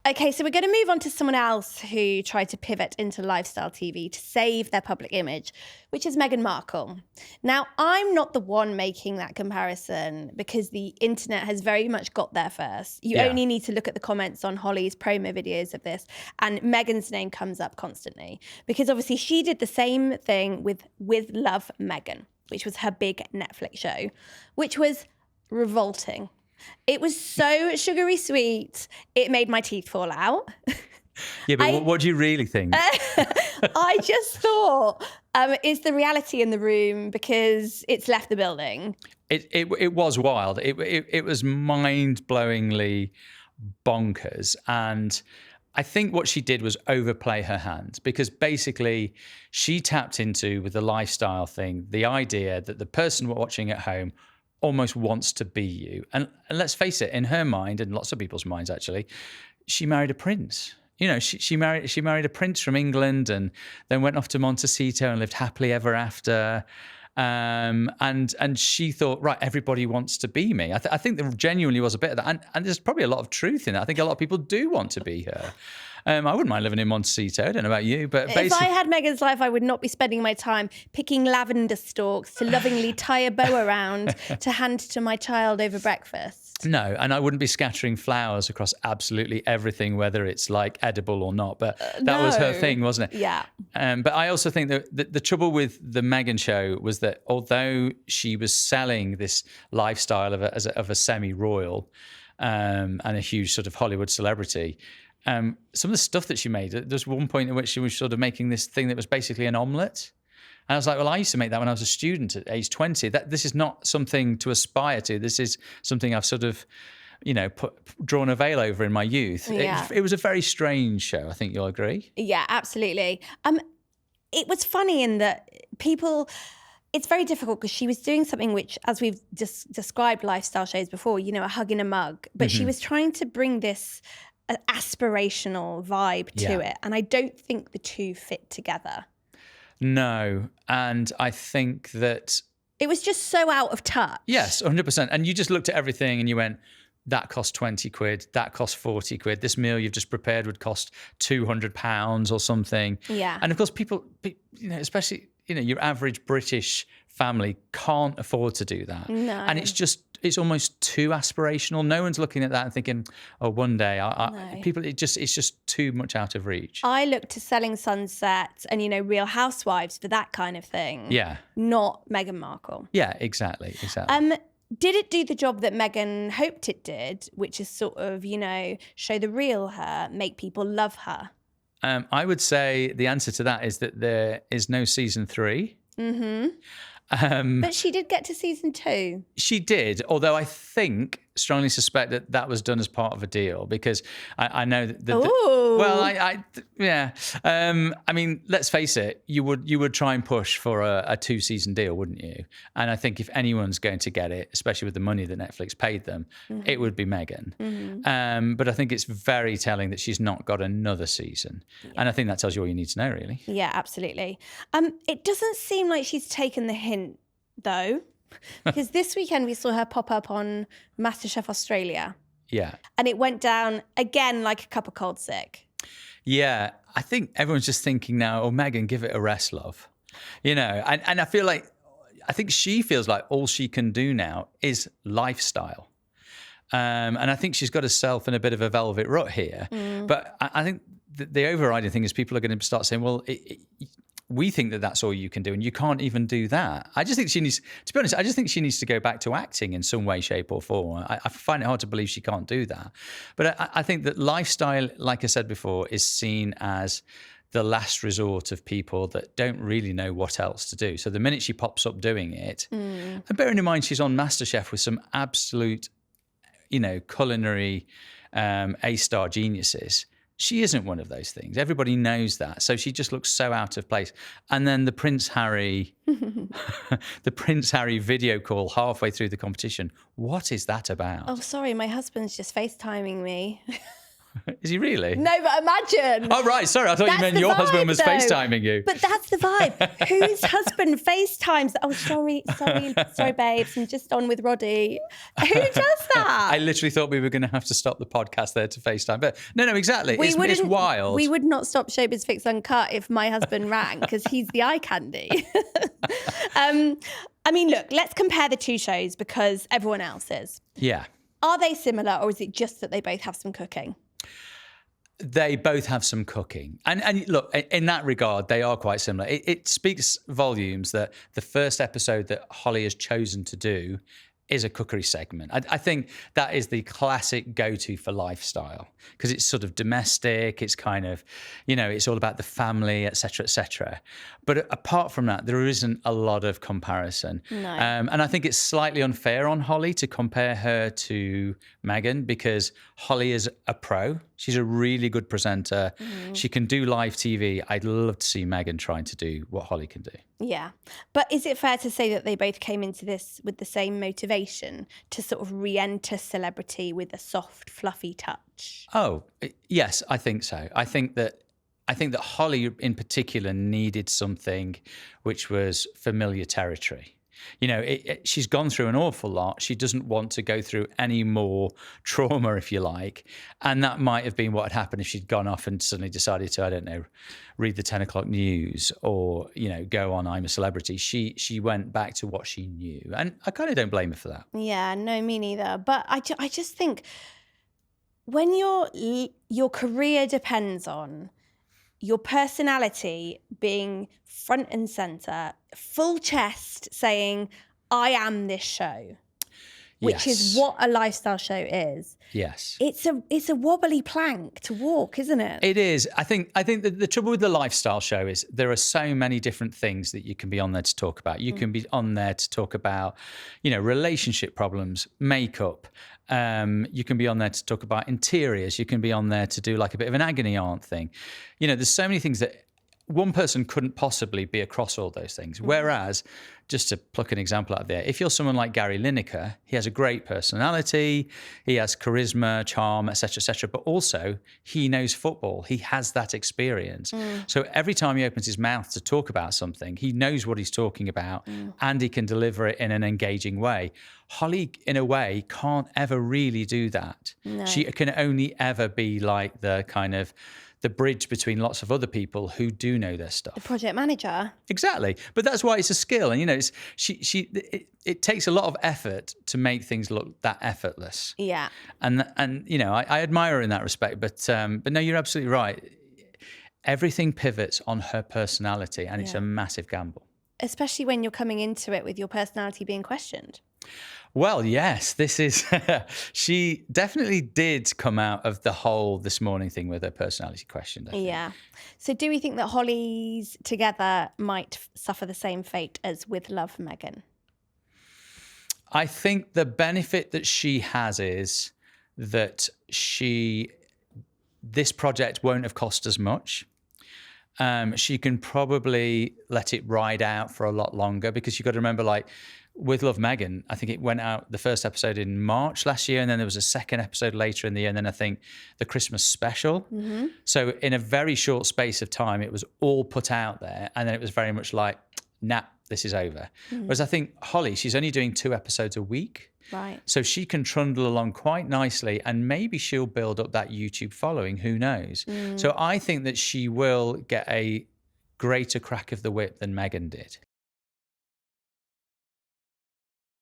Okay, so we're going to move on to someone else who tried to pivot into lifestyle TV to save their public image, which is Meghan Markle. Now, I'm not the one making that comparison because the internet has very much got there first. You only need to look at the comments on Holly's promo videos of this, and Meghan's name comes up constantly because obviously she did the same thing with Love Meghan, which was her big Netflix show, which was revolting. It was so sugary sweet, it made my teeth fall out. Yeah, but what do you really think? I just thought, is the reality in the room because it's left the building? It was wild. It was mind-blowingly bonkers. And I think what she did was overplay her hand because basically she tapped into, with the lifestyle thing, the idea that the person watching at home almost wants to be you. And let's face it, in her mind, and lots of people's minds actually, she married a prince. You know, she married a prince from England and then went off to Montecito and lived happily ever after. And she thought, right, everybody wants to be me. I think there genuinely was a bit of that. And there's probably a lot of truth in it. I think a lot of people do want to be her. I wouldn't mind living in Montecito. I don't know about you, but if I had Meghan's life, I would not be spending my time picking lavender stalks to lovingly tie a bow around to hand to my child over breakfast. No, and I wouldn't be scattering flowers across absolutely everything, whether it's like edible or not. But that was her thing, wasn't it? Yeah. But I also think that the trouble with the Meghan show was that although she was selling this lifestyle of a semi-royal and a huge sort of Hollywood celebrity, some of the stuff that she made, there's one point in which she was sort of making this thing that was basically an omelette. And I was like, well, I used to make that when I was a student at age 20. This is not something to aspire to. This is something I've sort of, drawn a veil over in my youth. Yeah. It was a very strange show. I think you'll agree. Yeah, absolutely. It was funny in that it's very difficult because she was doing something which, as we've just described lifestyle shows before, a hug in a mug, but she was trying to bring this aspirational vibe to it. And I don't think the two fit together. No. And I think that it was just so out of touch. Yes, 100%. And you just looked at everything and you went, that cost 20 quid, that cost 40 quid. This meal you've just prepared would cost £200 or something. Yeah. And of course, people, especially, your average British family can't afford to do that. No. And it's almost too aspirational. No one's looking at that and thinking, oh, one day, No. people, it's just too much out of reach. I look to Selling Sunset and, Real Housewives for that kind of thing. Yeah. Not Meghan Markle. Yeah, exactly. Did it do the job that Meghan hoped it did, which is sort of, show the real her, make people love her? I would say the answer to that is that there is no season 3. Mm-hmm. But she did get to season 2. She did, although I strongly suspect that was done as part of a deal because I know that. I mean, let's face it, you would try and push for a 2-season deal, wouldn't you? And I think if anyone's going to get it, especially with the money that Netflix paid them, it would be Meghan. Mm-hmm. But I think it's very telling that she's not got another season. Yeah. And I think that tells you all you need to know, really. Yeah, absolutely. It doesn't seem like she's taken the hint, though. Because this weekend we saw her pop up on MasterChef Australia. Yeah. And it went down again like a cup of cold sick. Yeah. I think everyone's just thinking now, oh, Meghan, give it a rest, love. And I feel like, I think she feels like all she can do now is lifestyle. And I think she's got herself in a bit of a velvet rut here. But I think the overriding thing is people are going to start saying, well, we think that that's all you can do, and you can't even do that. I just think she needs, to be honest, I just think she needs to go back to acting in some way, shape or form. I find it hard to believe she can't do that. But I think that lifestyle, like I said before, is seen as the last resort of people that don't really know what else to do. So the minute she pops up doing it, and bearing in mind she's on MasterChef with some absolute, culinary A-star geniuses, she isn't one of those things. Everybody knows that. So she just looks so out of place. And then the Prince Harry video call halfway through the competition. What is that about? Oh, sorry, my husband's just FaceTiming me. Is he really? No, but imagine. Oh, right. Sorry. I thought you That's meant the your vibe, husband was though. FaceTiming you. But that's the vibe. Whose husband FaceTimes? Oh, sorry, babes. I'm just on with Roddy. Who does that? I literally thought we were going to have to stop the podcast there to FaceTime. But no, exactly. It's wild. We would not stop Showbiz Fix Uncut if my husband rang, because he's the eye candy. I mean, look, let's compare the two shows because everyone else is. Yeah. Are they similar, or is it just that they both have some cooking? They both have some cooking. And look, in that regard, they are quite similar. It speaks volumes that the first episode that Holly has chosen to do is a cookery segment. I think that is the classic go-to for lifestyle, because it's sort of domestic. It's kind of, it's all about the family, et cetera, et cetera. But apart from that, there isn't a lot of comparison. No. And I think it's slightly unfair on Holly to compare her to Meghan, because Holly is a pro. She's a really good presenter. She can do live TV. I'd love to see Meghan trying to do what Holly can do. Yeah. But is it fair to say that they both came into this with the same motivation to sort of re-enter celebrity with a soft, fluffy touch? Oh, yes, I think so. I think that Holly in particular needed something which was familiar territory. She's gone through an awful lot. She doesn't want to go through any more trauma, if you like. And that might have been what had happened if she'd gone off and suddenly decided to, I don't know, read the 10 o'clock news or, go on I'm a Celebrity. She went back to what she knew. And I kind of don't blame her for that. Yeah, no, me neither. But I just think when your career depends on your personality being front and center, full chest saying, I am this show, which is what a lifestyle show is. Yes. It's a wobbly plank to walk, isn't it? It is. I think that the trouble with the lifestyle show is there are so many different things that you can be on there to talk about. You can be on there to talk about, relationship problems, makeup. You can be on there to talk about interiors. You can be on there to do like a bit of an agony aunt thing. There's so many things that one person couldn't possibly be across all those things. Whereas, just to pluck an example out there, if you're someone like Gary Lineker, he has a great personality, he has charisma, charm, etc., but also he knows football. He has that experience. So every time he opens his mouth to talk about something, he knows what he's talking about and he can deliver it in an engaging way. Holly, in a way, can't ever really do that. No. She can only ever be like the kind of the bridge between lots of other people who do know their stuff. The project manager. Exactly. But that's why it's a skill. And, it takes a lot of effort to make things look that effortless. Yeah. And I admire her in that respect. But no, you're absolutely right. Everything pivots on her personality and it's a massive gamble. Especially when you're coming into it with your personality being questioned. Well, yes, this is, she definitely did come out of the whole This Morning thing with her personality questioned. Yeah. So do we think that Holly's Together might suffer the same fate as With Love Meghan? I think the benefit that she has is that this project won't have cost as much. She can probably let it ride out for a lot longer, because you've got to remember, With Love Meghan, I think it went out the first episode in March last year, and then there was a second episode later in the year, and then I think the Christmas special. So in a very short space of time, it was all put out there, and then it was very much like, nah, this is over. Whereas I think Holly, she's only doing 2 episodes a week. Right. So she can trundle along quite nicely, and maybe she'll build up that YouTube following, who knows? So I think that she will get a greater crack of the whip than Meghan did.